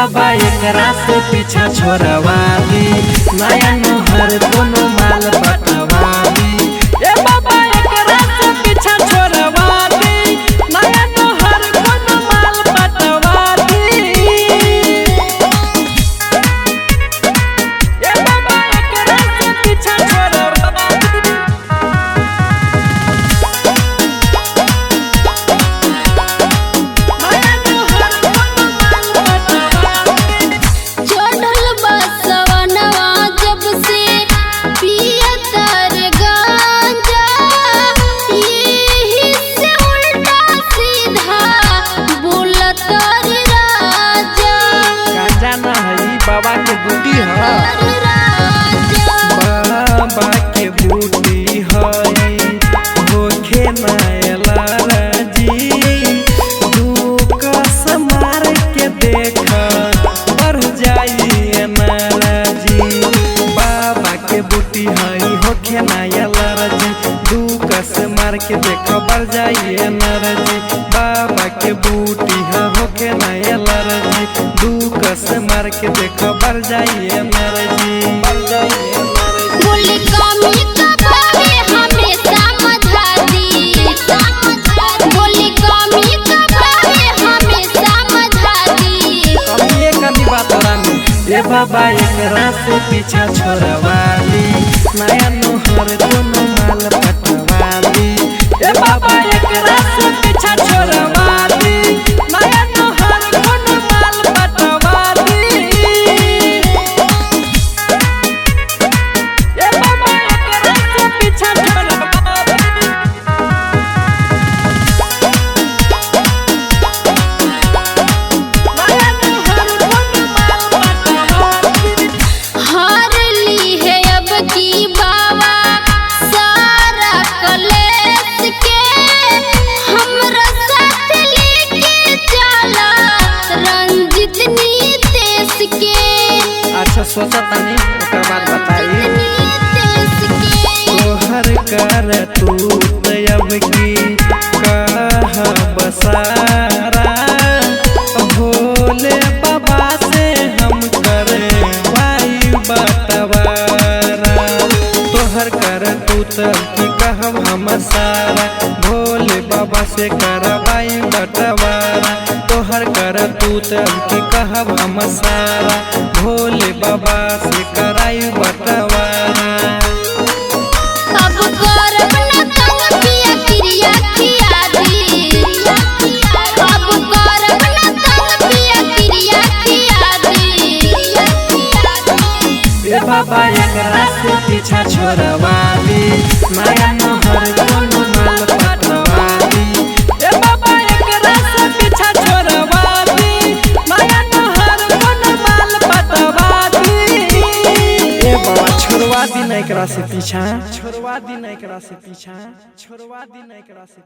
बाबा एकरा से पीछा छोड़वा दी, नया नोहर दोनों माल पटवा दी। ए बाबा एकरा से पीछा छोड़वा दी, नया नोहर दोनों माल पटवा दी। ए बाबा एकरा से पीछा छोड़वा दी। बाबा के बूटी बाबा के बूटी हई होखे नायला राजी, दुकस मार के देख बढ़ जाई नाराजी। बाबा के बूटी हई होखे नायला राजी, दुकस मार के देख बढ़ जाई नाराजी। बाबा के बूटी होखे नायला राजी, दुकस मार के देख बढ़ जाइए मेरे जी, बढ़ जाइए बोली कमी कबावे हमें समझा दी, बोली कमी कबावे हमें समझा दी। कमी कमी बात रानी। ए बाबा एकरा से पीछा छोड़वा दी, नया नोहर दोनों माल पटवा दी। ए बाबा एकरा से पीछा छोड़वा दी, नया नोहर दोनों माल पटवा दी। अच्छा सोचा तानी ओकर बाद बताई। तोहर कर तूत अब की कहा बसारा, भोले बाबा से हम करे वाई बटवारा। तोहर कर तूत की कहब हम सारा, भोले बाबा से करवाई बटवारा। तोहर कर तूत की कहब हम सारा, भोले बाबा से कराई बटवारा। अब करब न तंग पिया क्रिया खिया दी, अब करब न तंग पिया क्रिया खिया दी। ए बाबा एकरा से पीछा छोड़वा दी, नया नोहर दोनों माल पटवा दी। ए बाबा एकरा से पीछा छोड़वा दी, नया नोहर दोनों माल पटवा दी। ए बाबा छोड़वा दी ना एकरा से पीछा, छोड़वा दी ना एकरा से पीछा, छोड़वा दी ना एकरा से।